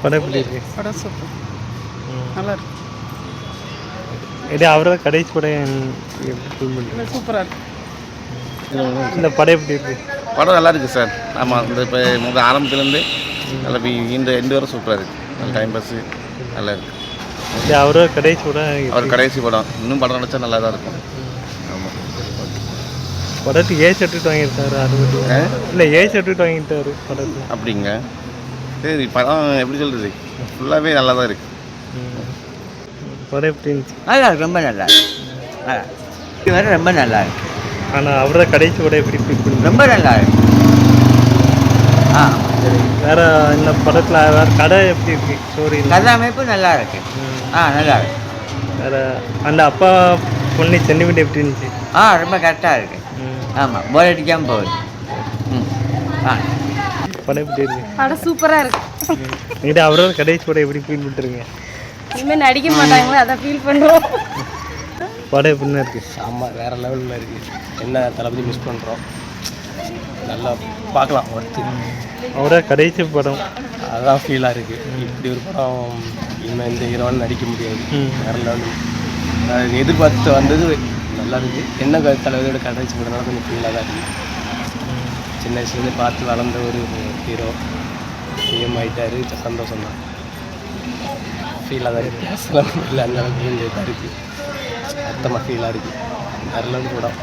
படம் எப்படி இருக்கு? படம் சூப்பர், நல்லா இருக்கு. இது அவரோட கடைசி படம் எப்படி ஃபீல் பண்ணுறீங்க? சூப்பராக இருக்கு. இந்த படம் எப்படி இருக்கு? படம் நல்லா இருக்குது சார். ஆமாம், இந்த இப்போ முதல் ஆரம்பத்துலேருந்து நல்லா இந்த எண்டு வரை சூப்பராக இருக்குது. நல்ல டைம் பாஸு நல்லா இருக்குது. இது அவரோட கடைசி படம். அவர் கடைசி படம் இன்னும் படம் நினச்சா நல்லா தான் இருக்கும். ஆமாம், படத்துக்கு ஏ சர்டிஃபிகேட் வாங்கியிருக்காரு. அது இல்லை, ஏ சர்டிஃபிகேட் வாங்கிட்டாரு படத்துக்கு. அப்படிங்க. சரி, படம் எப்படி சொல்கிறது, ஃபுல்லாகவே நல்லா தான் இருக்குது. படம் எப்படி இருந்துச்சு? நல்லா இருக்கு, ரொம்ப நல்லா இருக்கு. இது வேறு ரொம்ப நல்லா இருக்கு. ஆனால் அவரோட கடைசி படம் எப்படி ஃபீல் பண்ணுறீங்க? ரொம்ப நல்லா இருக்கு. சரி, வேறு இந்த படத்தில் வேறு கதை எப்படி இருக்கு? ஸ்டோரி கதை அமைப்பு நல்லா இருக்கு. நல்லா இருக்கு. வேறு அந்த அப்பா பொண்ணு சென்டிமெண்ட் எப்படி இருந்துச்சு? ரொம்ப கரெக்டாக இருக்கு. ஆமாம், போர் அடிக்காமல் போகுது. படம் எப்படி இருக்கு? படம் சூப்பராக இருக்கு. இது அவரோட கடைசி படம் எப்படி ஃபீல் பண்ணுறீங்க? இனிமேல் நடிக்க மாட்டாங்களே, அதான் ஃபீல் பண்ணுறோம். படம் எப்படின்னா இருக்குது? ஆமாம், வேறு லெவலில் இருக்குது. என்ன தளபதி மிஸ் பண்ணுறோம், நல்லா பார்க்கலாம். ஒருத்தி அவரோட கடைசி படம் அதுதான் ஃபீலாக இருக்குது. இப்படி ஒரு படம் இனிமேல் இந்த ஹீரோவால் நடிக்க முடியாது. வேறு லெவலில் எதிர்பார்த்து வந்தது நல்லா இருக்குது. என்ன தளபதியோட கடைசி படம்னால கொஞ்சம் ஃபீலாக தான் இருக்குது. சின்ன வயசுலேருந்து பார்த்து வளர்ந்த ஒரு ஹீரோ சிஎம் ஆகிட்டார், சந்தோஷம் தான். ஃபீலாக தான் இருக்குது. பேசலாம் இல்லை, அந்த அளவுக்கு இதாக இருக்குது. அர்த்தமாக ஃபீலாக இருக்குது. வேறு லெவல் படம்.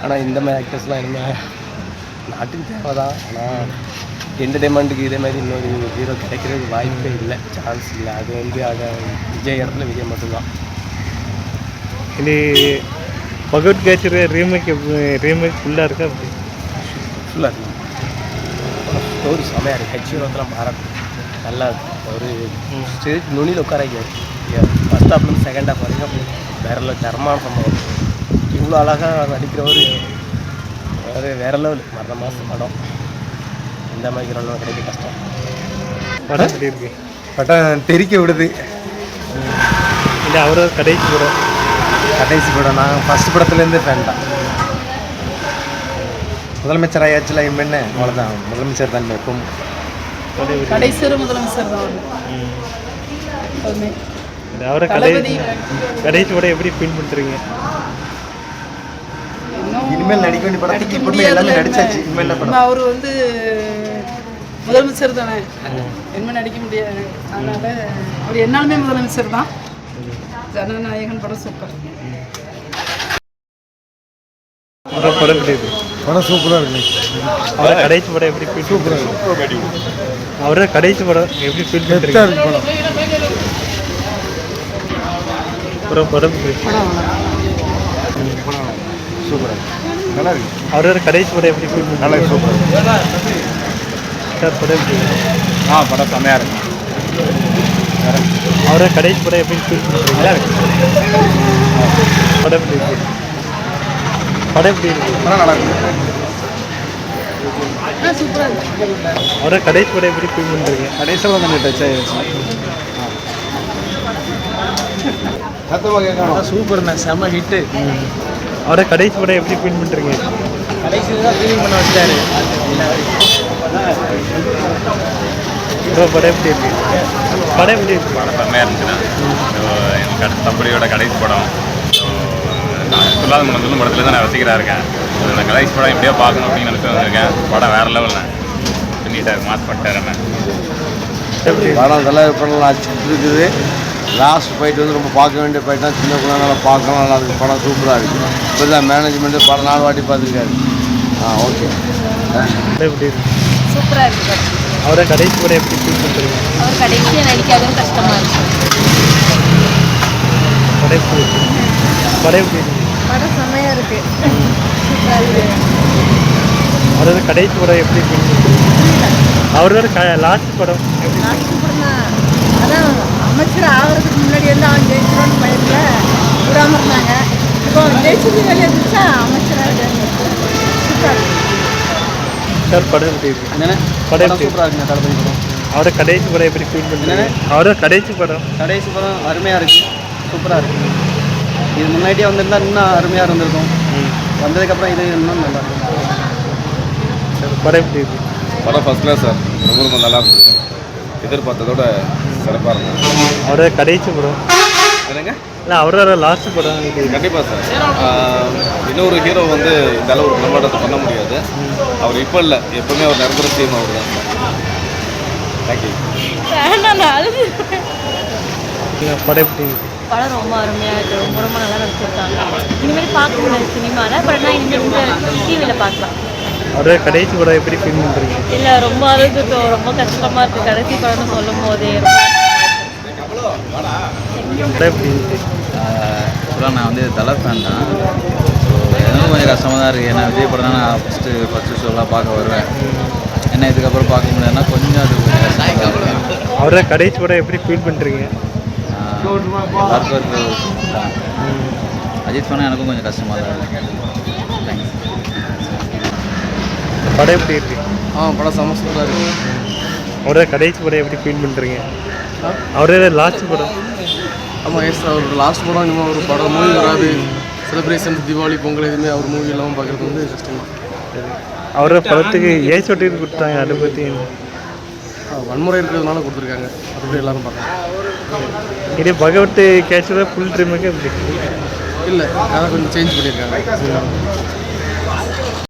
ஆனால் இந்த மாதிரி ஆக்டர்ஸ்லாம் இனிமேல் நாட்டுக்கு தேவை தான். ஆனால் என்டர்டைன்மெண்ட்டுக்கு இதே மாதிரி இன்னொரு ஹீரோ கிடைக்கிறது வாய்ப்பே இல்லை, சான்ஸ் இல்லை. அது விஜய் இடத்துல விஜய் மட்டும்தான். இது பகவத்கீதை ரீமேக் ஃபுல்லாக இருக்கா? அப்படி ஃபுல்லாக இருக்குது. ஸ்டோரி செமையாக இருக்குது. ஹெச்யூரத்தெலாம் பாராட்டு நல்லா இருக்கும். ஒரு ஸ்டேஜ் நுனியில் உட்காராங்க. ஃபஸ்ட் ஹாஃப்லேருந்து செகண்ட் ஹாஃப் வரைக்கும் வேறு தரமான சம்பவம். இவ்வளோ அழகாக நடிக்கிறவர் வேறு லெவல். மரண மாதம் படம் இந்த மாதிரி ரொம்ப கிடைக்க கஷ்டம். படம் எப்படி இருக்கு? படம் தெரிக்க விடுது. இல்லை அவரோட கடைசி படம் நான் ஃபஸ்ட் படத்துலேருந்து ஃபேன் தான். முதலமைச்சர் ஆயாச்சுல என்ன அவ்வளோதான். முதலமைச்சர் தான் எப்பவும். கடைசி வரை முதலமைச்சர் தான் அதுமே. அவரை கடைசி படம் எப்படி ஃபீல் பண்ணுறீங்க? இனிமேல் நடிக்க வேண்டிய படத்துக்கு இப்போ எல்லாமே நடிச்சாச்சு. இனிமேல் படம் அவர் வந்து முதலமைச்சர் தானே, இனிமேல் நடிக்க முடியாது. அதனால் அவர் என்னாலுமே முதலமைச்சர் தான். ஜனநாயகன் படம் சூப்பர். படம் எப்படி இருக்கு? படம் சூப்பராக இருக்கு. அவரோட கடைசி படம் எப்படி ஃபீல்? சூப்பராக இருக்கு. அவரோட கடைசி படம் எப்படி ஃபீல் பண்ணுறீங்க? படம் சூப்பராக நல்லா இருக்கு. அவரோட கடைசி படம் எப்படி ஃபீல் பண்ணுறீங்க? நல்லா சூப்பர் சார். படம் எப்படி இருக்கு? படம் செம்மையாக இருக்கு. அவரோட கடைசி படம் எப்படி ஃபீல் பண்ணுறீங்க? நல்லா இருக்கு. படம் எப்படி இருக்கு? படம் எப்படி இருக்கு? படம் நல்லா இருக்கு. சூப்பராக இருக்கு. அவரோட கடைசி படம் எப்படி ஃபீல் பண்ணுறீங்க? கடைசியில் கொஞ்சம் டச் ஆகிடுச்சு. சூப்பர்ண்ணா, செம்ம ஹிட்டு. அவரோட கடைசி படம் எப்படி ஃபீல் பண்ணுறீங்க? கடைசியில் தான் ஃபீலிங் பண்ண வச்சாரு. படம் எப்படி இருக்கு? படம் எப்படி இருக்கு? படம் செம்மையாக இருந்துச்சுன்னா எனக்கு தம்படியோட கடைசி படம். சொல்லாத முதல் படத்துல தான் நான் வசிக்கிறா இருக்கேன். நான் கடைசி படம் எப்படியோ பார்க்கணும் அப்படின்னு நினச்சி வந்திருக்கேன். படம் வேறு லெவலில் நீட்டாக இருக்கு. மாஸ் பண்ணிட்டாருன்னு படம் நல்லா பண்ணலாம் இருக்குது. லாஸ்ட் போயிட்டு வந்து ரொம்ப பார்க்க வேண்டிய போயிட்டா சின்ன குழந்தைங்கள பார்க்கலாம். நல்லா இருக்குது. படம் சூப்பராக இருக்குது. இப்போ தான் மேனேஜ்மெண்ட்டு படம் 4 வாட்டி பார்த்துருக்காரு. ஓகே. படம் எப்படி இருக்கு? சூப்பராக இருக்கு படம். அவரோட கடைசி படம் எப்படி ஃபீல் பண்ணுறீங்க? அவர் கடைசியாக நடிக்காதுன்னு கஷ்டமாக இருக்கு. படம் எப்படி இருக்கு? படம் எப்படி இருக்கு? படம் செம்மையாக இருக்கு. சூப்பராக இருக்கு. அவரோட கடைசி படம் எப்படி ஃபீல் பண்ணுறீங்க? அவரோட லாஸ்ட் படம் எப்படி? அதான் அமைச்சர் ஆகிறதுக்கு முன்னாடி வந்து அவன் ஜெயிச்சிரோன்னு பயத்தில் விடாமல் இருந்தாங்க. இப்போ அவன் ஜெயிச்சது வெளியே இருந்துச்சா அமைச்சராக சார். படம் எப்படி இருக்கு? படம் எப்படி சூப்பராக இருக்குங்க. தளபதி படம். அவரோட கடைசி படம் எப்படி ஃபீல் பண்ணுறீங்க? அவரோட கடைசி படம் அருமையாக இருக்குது. சூப்பராக இருக்குது. இது முன்னாடியே வந்திருந்தா இன்னும் அருமையாக இருந்திருக்கும். வந்ததுக்கப்புறம் இது இன்னும் நல்லா இருக்கும். படம் எப்படி இருக்கு? படம் ஃபஸ்ட் கிளாஸ் சார். ரொம்ப நல்லா இருந்தது. எதிர்பார்த்ததோட சிறப்பாக இருக்கும். அவரோட கடைசி படம் என்னங்க? இல்லை அவரோட லாஸ்ட் படம் இது. கண்டிப்பாக சார். இன்னொரு ஹீரோ வந்து இந்த அளவு ஒரு பிரம்மாண்டத்தை பண்ண முடியாது. அவர் இப்போ இல்லை, எப்பவுமே அவர் நிரந்தர டீம் அவர் தான் சார். தேங்க்யூ. படம் எப்படி இருக்கு? படம் ரொம்ப அருமையாக இருக்குது, ரொம்ப ரொம்ப நல்லா நடிச்சிருக்காங்க. இனிமேல் பார்க்க முடியாது சினிமாவில், பட் நான் இனிமேல் டிவியில் பார்க்கலாம். அவரோட கடைசி படம் எப்படி ஃபீல் பண்ணுறீங்க? இல்லை ரொம்ப அழுதுட்டோம், ரொம்ப கஷ்டமாக இருக்குது கடைசி படம்னு சொல்லும் போதே. படம் எப்படி இருக்கு? ஆக்சுவலாக நான் வந்து தலை ஃபேன் தான். ஸோ எனக்கும் கொஞ்சம் கஷ்டமாக தான் இருக்குது. ஏன்னா விஜய் படம் தான் நான் ஃபஸ்ட்டு ஷோலாம் பார்க்க வருவேன். ஏன்னா இதுக்கப்புறம் பார்க்க முடியாதுன்னா கொஞ்சம் அது கஷ்டம். அவரோட கடைசி படம் எப்படி ஃபீல் பண்ணுறீங்க? எல்லாருக்கும் இருக்கிற ஒரு விஷயம் தான். அஜித் ஃபேனாக எனக்கும் கொஞ்சம் கஷ்டமாக தான் இருக்குது. தேங்க்ஸ். படம் எப்படி இருக்கு? படம் சமஸ்கராக இருக்குது. அவரோட கடைசி படம் எப்படி ஃபீல் பண்ணுறீங்க? அவரோட லாஸ்ட் படம்? ஆமாம் எஸ், அவர் லாஸ்ட் படம் இனிமேல் ஒரு படம் மூவி வராது. செலிப்ரேஷன் தீபாவளி பொங்கல் எதுவுமே அவர் மூவி இல்லாமல் பார்க்குறது வந்து கஷ்டம் தான். அவரோட படத்துக்கு ஏன் சர்டிஃபிகேட் கொடுத்தாங்க, அதை பற்றி? வன்முறை இருக்கிறதுனால கொடுத்துருக்காங்க, அதுபடி எல்லாரும் பார்க்கலாம். இதே பகவத் கேட்சோட ஃபுல் ட்ரீமுக்கு எப்படி? இல்லை, அதை கொஞ்சம் சேஞ்ச் பண்ணியிருக்காங்க.